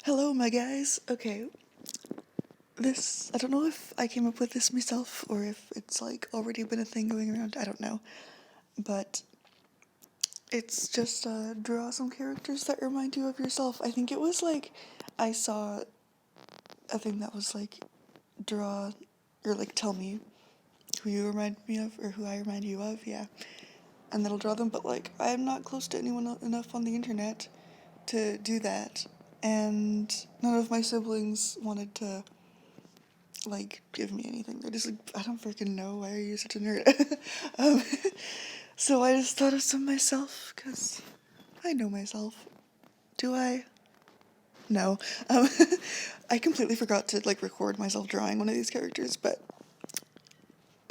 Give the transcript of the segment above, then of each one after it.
Hello, my guys. Okay, I don't know if I came up with this myself or if it's like already been a thing going around. I don't know. But it's just draw some characters that remind you of yourself. I think it was like I saw a thing that was like draw or like tell me who you remind me of or who I remind you of, yeah. And then I'll draw them, but like I'm not close to anyone enough on the internet to do that. And none of my siblings wanted to like give me anything. They're just like, I don't freaking know. Why are you such a nerd? um, so I just thought of some myself because I know myself. Do I? No. Um, I completely forgot to like record myself drawing one of these characters, but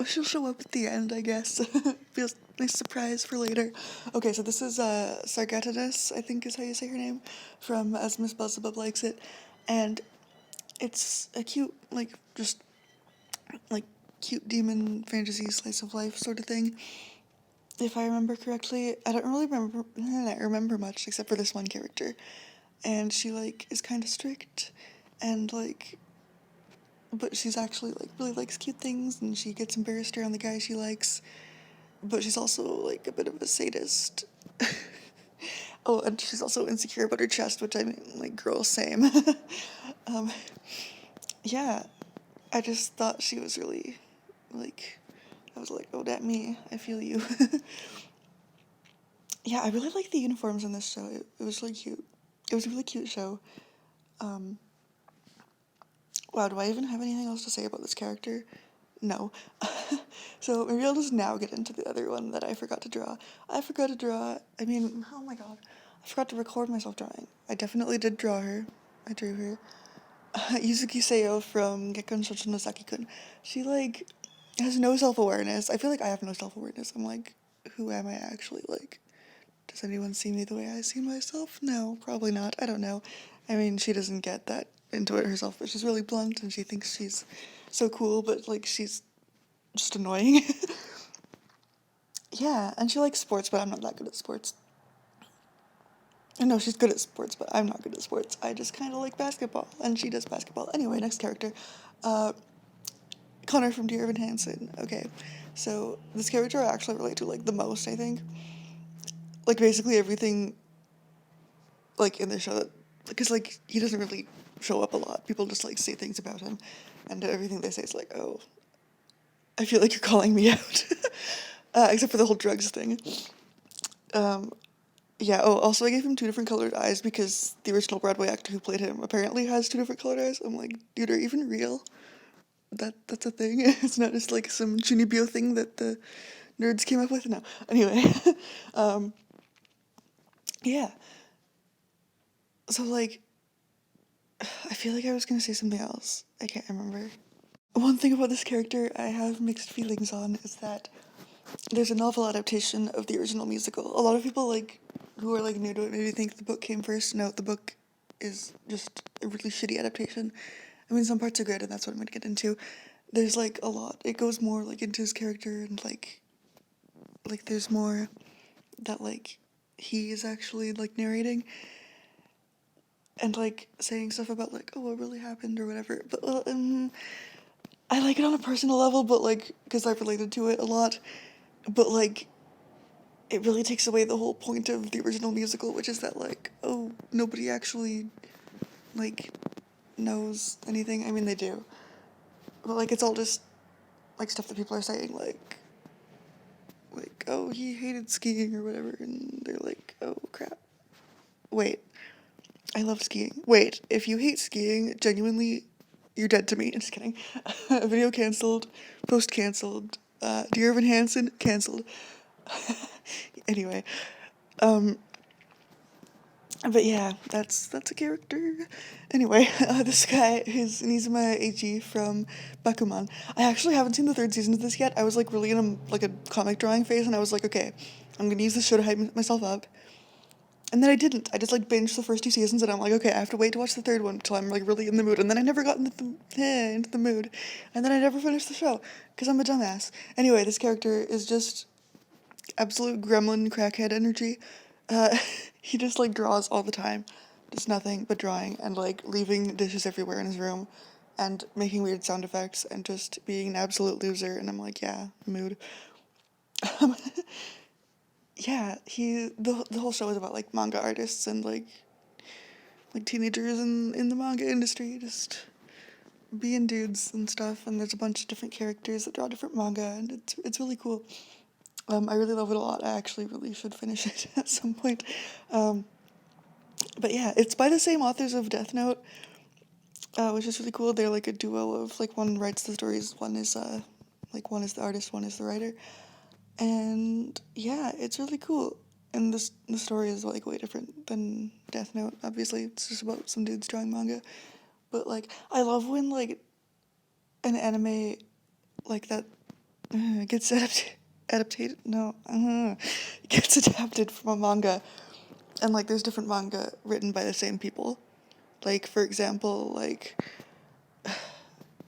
she'll show up at the end, I guess. Be a nice surprise for later. Okay, so this is Sargatanis, I think is how you say her name, from As Miss Buzzabub Likes It, and it's a cute, just like cute demon fantasy slice of life sort of thing. If I remember correctly, I don't really remember much except for this one character, and she like is kind of strict, and like, but she's actually like really likes cute things, and she gets embarrassed around the guy she likes, but she's also like a bit of a sadist. Oh, and she's also insecure about her chest, which I mean, like, girl, same. um, yeah, I just thought she was really like, I was like, oh, that me, I feel you. Yeah, I really like the uniforms in this show. It was really cute. It was a really cute show. Um, wow, do I even have anything else to say about this character? No. So maybe I'll just now get into the other one that I forgot to draw. I mean, oh my god. I forgot to record myself drawing. I definitely did draw her. I drew her. Yuzuki Seo from Gekkan Shoujo no Saki-kun. She, like, has no self-awareness. I feel like I have no self-awareness. I'm like, who am I actually? Like, does anyone see me the way I see myself? No, probably not. I don't know. I mean, she doesn't get that into it herself, but she's really blunt and she thinks she's so cool, but like she's just annoying. Yeah, and she likes sports, but I'm not that good at sports. No, she's good at sports, but I'm not good at sports. I just kind of like basketball, and she does basketball. Anyway, next character. Uh, Connor from Dear Evan Hansen. Okay, so this character I actually relate to like the most, I think. Like basically everything like in the show because like he doesn't really show up a lot. People just like say things about him, and everything they say is like, oh, I feel like you're calling me out. Except for the whole drugs thing. Um, yeah. Oh, also I gave him two different colored eyes because the original Broadway actor who played him apparently has two different colored eyes. I'm like, dude, are you even real? That's a thing. It's not just like some Chunibyo thing that the nerds came up with. No. Anyway, um, yeah. So like, I feel like I was gonna say something else. I can't remember. One thing about this character I have mixed feelings on is that there's a novel adaptation of the original musical. A lot of people like who are like new to it maybe think the book came first. No, the book is just a really shitty adaptation. I mean, some parts are good, and that's what I'm gonna get into. There's like a lot. It goes more like into his character and like there's more that like he is actually like narrating and like saying stuff about like oh what really happened or whatever. But I like it on a personal level, but like because I've related to it a lot. But like it really takes away the whole point of the original musical, which is that like oh nobody actually like knows anything. I mean they do, but like it's all just like stuff that people are saying like oh he hated skiing or whatever, and they're like oh crap. Wait, I love skiing. Wait, if you hate skiing, genuinely, you're dead to me. I'm just kidding. Video cancelled, post cancelled. Dear Evan Hansen cancelled. Anyway, um, but yeah, that's a character. Anyway, this guy is Nizuma Eiji from Bakuman. I actually haven't seen the third season of this yet. I was like really in a comic drawing phase, and I was like, okay, I'm gonna use this show to hype myself up. And then I didn't. I just like binged the first two seasons, and I'm like, okay, I have to wait to watch the third one until I'm like really in the mood. And then I never got into the mood, and then I never finished the show because I'm a dumbass. Anyway, this character is just absolute gremlin crackhead energy. Uh, he just like draws all the time, just nothing but drawing and like leaving dishes everywhere in his room and making weird sound effects and just being an absolute loser. And I'm like, yeah, mood. Um, yeah, the whole show is about like manga artists and like teenagers in the manga industry just being dudes and stuff. And there's a bunch of different characters that draw different manga, and it's really cool. I really love it a lot. I actually really should finish it at some point. Um, but yeah, it's by the same authors of Death Note, which is really cool. They're like a duo of like one writes the stories, one is one is the artist, one is the writer, and yeah, it's really cool. And the story is like way different than Death Note. Obviously, it's just about some dudes drawing manga, but like I love when like an anime like that gets adapted. No, gets adapted from a manga, and like there's different manga written by the same people. Like for example, like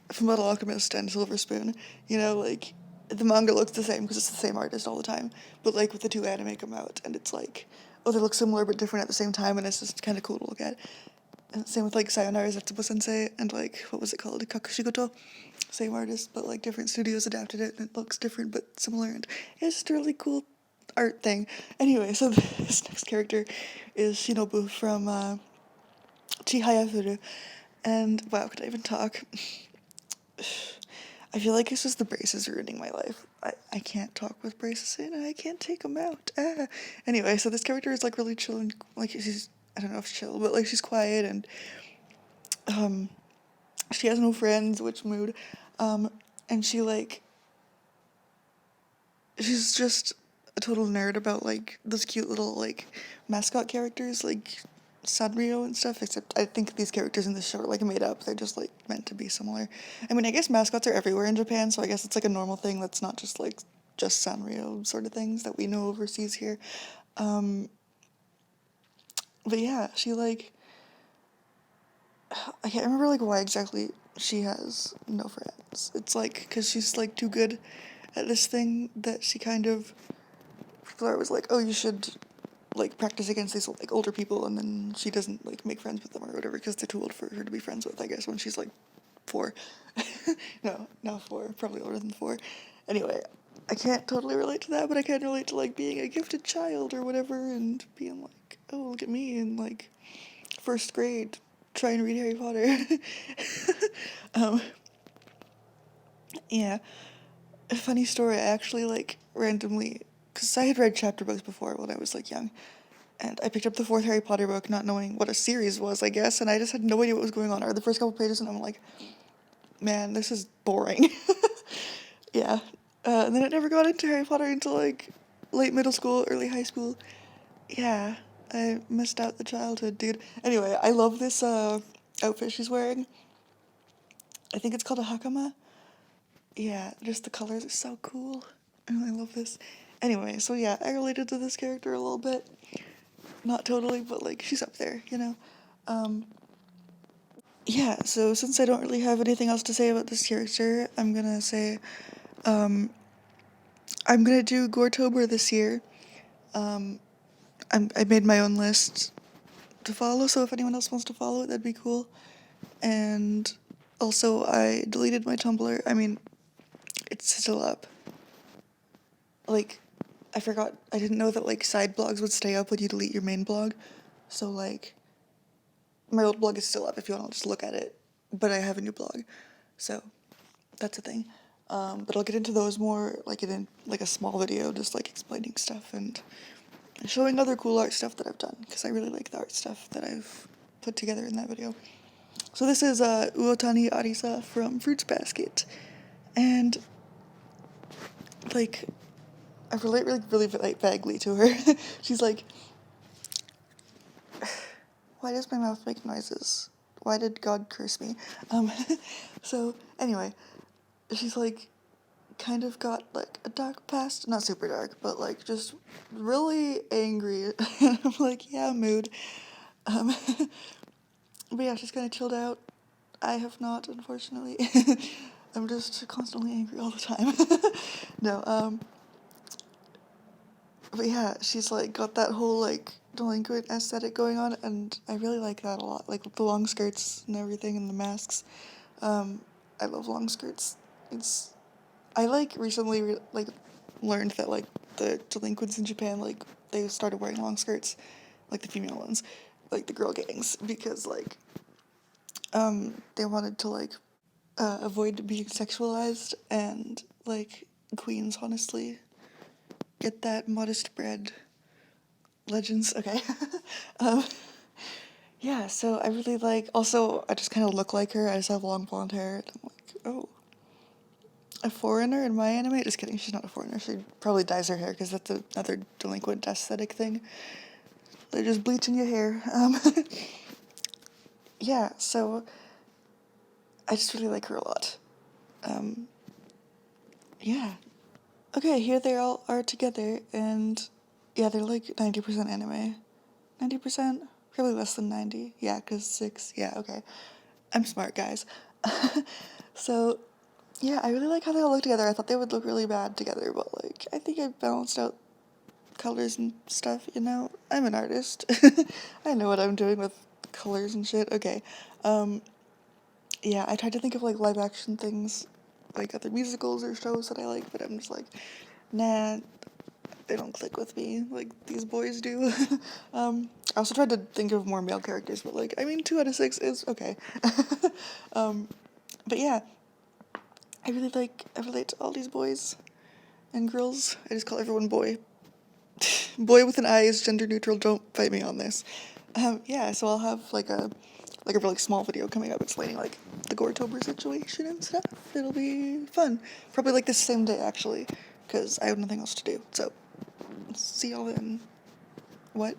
Fullmetal Alchemist and Silver Spoon, you know, like the manga looks the same because it's the same artist all the time. But like with the two anime come out, and it's like, oh, they look similar but different at the same time, and it's just kind of cool to look at. And same with like Sayonara Zetsubo Sensei and like what was it called, Kakushigoto, same artist but like different studios adapted it, and it looks different but similar, and it's just a really cool art thing. Anyway, so this next character is Shinobu from Chihaya Furu, and wow, could I even talk? I feel like it's just the braces ruining my life. I can't talk with braces in, and I can't take them out. Ah. Anyway, so this character is like really chill and like she's, I don't know if chill, but like she's quiet, and um she has no friends, which mood. And she's just a total nerd about like those cute little like mascot characters like Sanrio and stuff, except I think these characters in this show are like made up. They're just like meant to be similar. I mean, I guess mascots are everywhere in Japan, so I guess it's like a normal thing that's not just like just Sanrio sort of things that we know overseas here. Um, but yeah, she like I can't remember like why exactly she has no friends. It's like because she's like too good at this thing that she kind of people are always like, oh, you should like practice against these like older people, and then she doesn't like make friends with them or whatever because they're too old for her to be friends with. I guess when she's like 4. No, not 4. Probably older than 4. Anyway, I can't totally relate to that, but I can relate to like being a gifted child or whatever and being like, oh, look at me in like first grade trying to read Harry Potter. um, yeah. A funny story, I actually like randomly, because I had read chapter books before when I was like young, and I picked up the fourth Harry Potter book not knowing what a series was, I guess, and I just had no idea what was going on. I read the first couple pages and I'm like, man, this is boring. Yeah. And then it never got into Harry Potter until like late middle school, early high school. Yeah, I missed out the childhood, dude. Anyway, I love this outfit she's wearing. I think it's called a hakama. Yeah, just the colors are so cool. I really love this. Anyway, so yeah, I related to this character a little bit. Not totally, but like she's up there, you know? Um, yeah, so since I don't really have anything else to say about this character, I'm gonna say, um, I'm gonna do Goretober this year. Um, I made my own list to follow, so if anyone else wants to follow it, that'd be cool. And also, I deleted my Tumblr. I mean, it's still up. Like, I forgot, I didn't know that, like, side blogs would stay up when you delete your main blog. So, like, my old blog is still up if you want to just look at it. But I have a new blog. So, that's a thing. But I'll get into those more, like, in, like, a small video, just, like, explaining stuff and showing other cool art stuff that I've done, because I really like the art stuff that I've put together in that video. So this is Uotani Arisa from Fruits Basket. And, like, I relate really like, vaguely to her. She's like, why does my mouth make noises? Why did God curse me? So, anyway, she's, like, kind of got, like, a dark past. Not super dark, but, like, just really angry. I'm like, yeah, mood. Um, but yeah, she's kind of chilled out. I have not, unfortunately. I'm just constantly angry all the time. No, but yeah, she's like got that whole like delinquent aesthetic going on, and I really like that a lot. Like the long skirts and everything, and the masks. I love long skirts. It's I like recently like learned that like the delinquents in Japan like they started wearing long skirts, like the female ones, like the girl gangs, because like they wanted to like avoid being sexualized, and like queens honestly get that modest bread. Legends, okay. um, yeah, so I really like. Also, I just kind of look like her. I just have long blonde hair. And I'm like, oh, a foreigner in my anime? Just kidding. She's not a foreigner. She probably dyes her hair because that's another delinquent aesthetic thing. They're just bleaching your hair. Yeah. So I just really like her a lot. Um, yeah. Okay, here they all are together, and yeah, they're like 90% anime. 90%? Probably less than 90. Yeah, because 6. Yeah, okay. I'm smart, guys. So, yeah, I really like how they all look together. I thought they would look really bad together, but, like, I think I balanced out colors and stuff, you know? I'm an artist. I know what I'm doing with colors and shit. Okay. Um, yeah, I tried to think of, like, live action things, like other musicals or shows that I like, but I'm just like, nah, they don't click with me like these boys do. I also tried to think of more male characters, but like, I mean, 2 out of 6 is okay. um, but yeah, I relate to all these boys and girls. I just call everyone boy. Boy with an I is gender neutral. Don't fight me on this. Yeah, so I'll have like a really small video coming up explaining like the Goretober situation and stuff. It'll be fun. Probably like the same day actually, because I have nothing else to do. So see y'all then. What?